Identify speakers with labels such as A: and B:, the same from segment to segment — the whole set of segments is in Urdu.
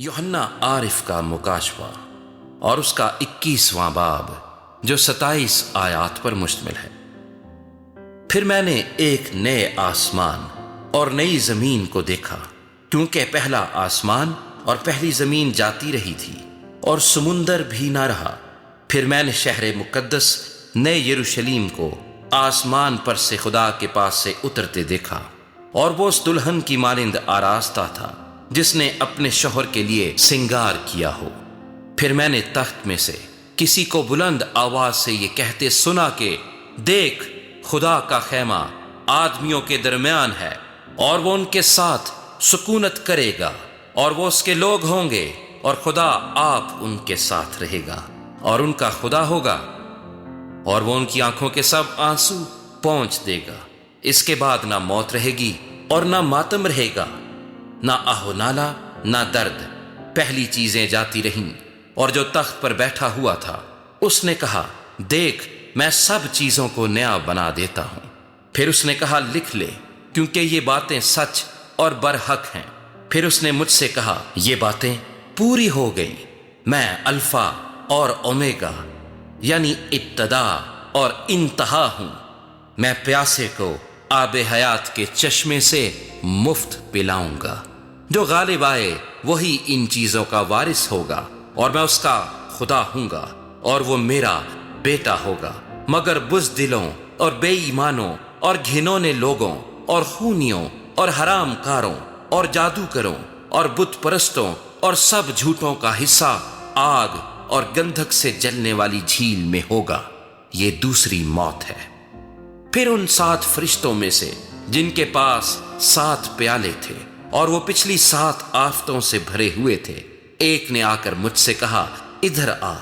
A: یوحنا عارف کا مکاشفہ اور اس کا 21واں باب جو 27 آیات پر مشتمل ہے۔ پھر میں نے ایک نئے آسمان اور نئی زمین کو دیکھا، کیونکہ پہلا آسمان اور پہلی زمین جاتی رہی تھی اور سمندر بھی نہ رہا۔ پھر میں نے شہر مقدس نئے یروشلیم کو آسمان پر سے خدا کے پاس سے اترتے دیکھا، اور وہ اس دلہن کی مانند آراستہ تھا جس نے اپنے شوہر کے لیے سنگار کیا ہو۔ پھر میں نے تخت میں سے کسی کو بلند آواز سے یہ کہتے سنا کہ دیکھ، خدا کا خیمہ آدمیوں کے درمیان ہے، اور وہ ان کے ساتھ سکونت کرے گا، اور وہ اس کے لوگ ہوں گے، اور خدا آپ ان کے ساتھ رہے گا اور ان کا خدا ہوگا، اور وہ ان کی آنکھوں کے سب آنسو پونچھ دے گا۔ اس کے بعد نہ موت رہے گی اور نہ ماتم رہے گا، نہ آہ نالہ نہ درد، پہلی چیزیں جاتی رہیں۔ اور جو تخت پر بیٹھا ہوا تھا اس نے کہا، دیکھ، میں سب چیزوں کو نیا بنا دیتا ہوں۔ پھر اس نے کہا، لکھ لے، کیونکہ یہ باتیں سچ اور برحق ہیں۔ پھر اس نے مجھ سے کہا، یہ باتیں پوری ہو گئی۔ میں الفا اور اومیگا یعنی ابتدا اور انتہا ہوں۔ میں پیاسے کو آب حیات کے چشمے سے مفت پلاؤں گا۔ جو غالب آئے وہی ان چیزوں کا وارث ہوگا، اور میں اس کا خدا ہوں گا اور وہ میرا بیٹا ہوگا۔ مگر بزدلوں اور بے ایمانوں اور گھنونے لوگوں اور خونیوں اور حرام کاروں اور جادوگروں اور بت پرستوں اور سب جھوٹوں کا حصہ آگ اور گندھک سے جلنے والی جھیل میں ہوگا۔ یہ دوسری موت ہے۔ پھر ان 7 فرشتوں میں سے جن کے پاس 7 پیالے تھے اور وہ پچھلی 7 آفتوں سے بھرے ہوئے تھے، ایک نے آ کر مجھ سے کہا، ادھر آ،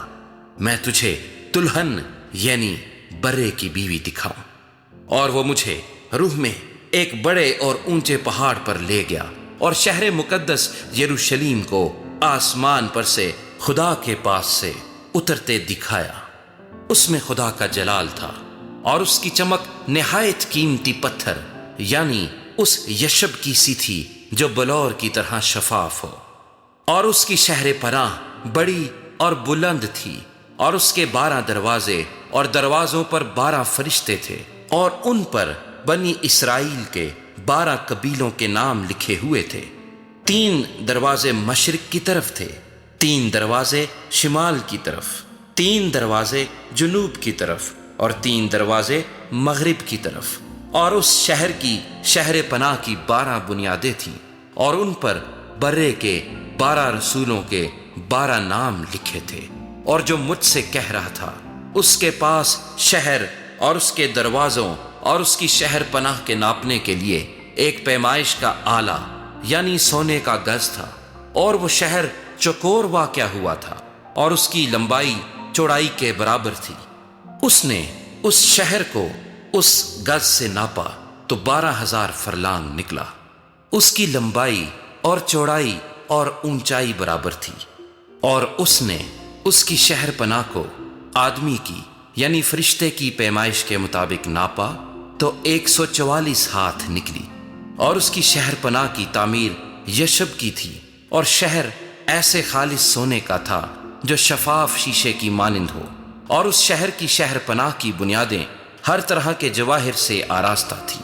A: میں تجھے دلہن یعنی برے کی بیوی دکھاؤں۔ اور وہ مجھے روح میں ایک بڑے اور اونچے پہاڑ پر لے گیا، اور شہر مقدس یروشلیم کو آسمان پر سے خدا کے پاس سے اترتے دکھایا۔ اس میں خدا کا جلال تھا، اور اس کی چمک نہایت قیمتی پتھر یعنی اس یشب کی سی تھی جو بلور کی طرح شفاف ہو۔ اور اس کی شہر پناہ بڑی اور بلند تھی، اور اس کے 12 دروازے، اور دروازوں پر 12 فرشتے تھے، اور ان پر بنی اسرائیل کے 12 قبیلوں کے نام لکھے ہوئے تھے۔ 3 دروازے مشرق کی طرف تھے، 3 دروازے شمال کی طرف، 3 دروازے جنوب کی طرف، اور 3 دروازے مغرب کی طرف۔ اور اس شہر کی شہر پناہ کی 12 بنیادیں تھیں، اور ان پر برے کے 12 رسولوں کے 12 نام لکھے تھے۔ اور جو مجھ سے کہہ رہا تھا، اس کے پاس شہر اور اس کے دروازوں اور اس کی شہر پناہ کے ناپنے کے لیے ایک پیمائش کا آلہ یعنی سونے کا گز تھا، اور وہ شہر چوکور واقع ہوا تھا، اور اس کی لمبائی چوڑائی کے برابر تھی۔ اس نے اس شہر کو اس گز سے ناپا تو 12,000 فرلانگ نکلا۔ اس کی لمبائی اور چوڑائی اور اونچائی برابر تھی۔ اور اس نے اس کی شہر پناہ کو آدمی کی یعنی فرشتے کی پیمائش کے مطابق ناپا تو 144 ہاتھ نکلی۔ اور اس کی شہر پناہ کی تعمیر یشب کی تھی، اور شہر ایسے خالص سونے کا تھا جو شفاف شیشے کی مانند ہو۔ اور اس شہر کی شہر پناہ کی بنیادیں ہر طرح کے جواہر سے آراستہ تھی۔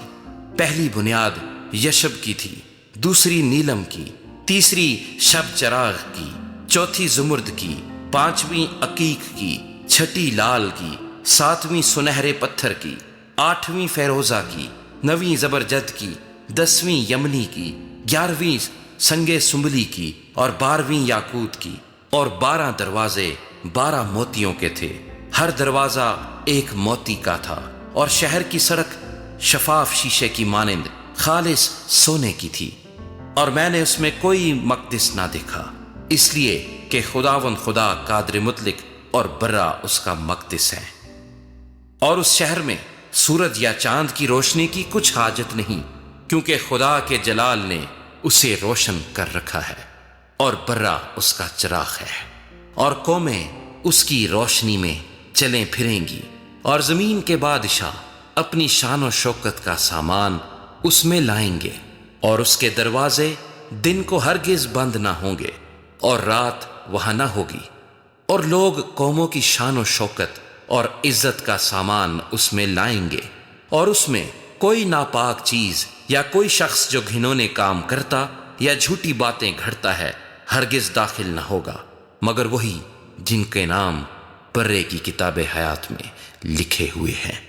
A: پہلی بنیاد یشب کی تھی، دوسری نیلم کی، تیسری شب چراغ کی، چوتھی زمرد کی، 5ویں عقیق کی، 6ٹھی لال کی، 7ویں سنہرے پتھر کی، 8ویں فیروزہ کی، 9ویں زبرجد کی، 10ویں یمنی کی، 11ویں سنگ سنبلی کی، اور 12ویں یاقوت کی۔ اور 12 دروازے 12 موتیوں کے تھے، ہر دروازہ ایک موتی کا تھا۔ اور شہر کی سڑک شفاف شیشے کی مانند خالص سونے کی تھی، اور میں نے اس میں کوئی مقدس نہ دیکھا، اس لیے کہ خداوند خدا قادر مطلق اور برا اس کا مقدس ہے۔ اور اس شہر میں سورج یا چاند کی روشنی کی کچھ حاجت نہیں، کیونکہ خدا کے جلال نے اسے روشن کر رکھا ہے، اور برا اس کا چراغ ہے۔ اور قومیں اس کی روشنی میں چلیں پھریں گی، اور زمین کے بادشاہ اپنی شان و شوکت کا سامان اس میں لائیں گے، اور اس کے دروازے دن کو ہرگز بند نہ ہوں گے، اور رات وہاں نہ ہوگی، اور لوگ قوموں کی شان و شوکت اور عزت کا سامان اس میں لائیں گے، اور اس میں کوئی ناپاک چیز یا کوئی شخص جو گھنونے کام کرتا یا جھوٹی باتیں گھڑتا ہے ہرگز داخل نہ ہوگا، مگر وہی جن کے نام برے کی کتاب حیات میں لکھے ہوئے ہیں۔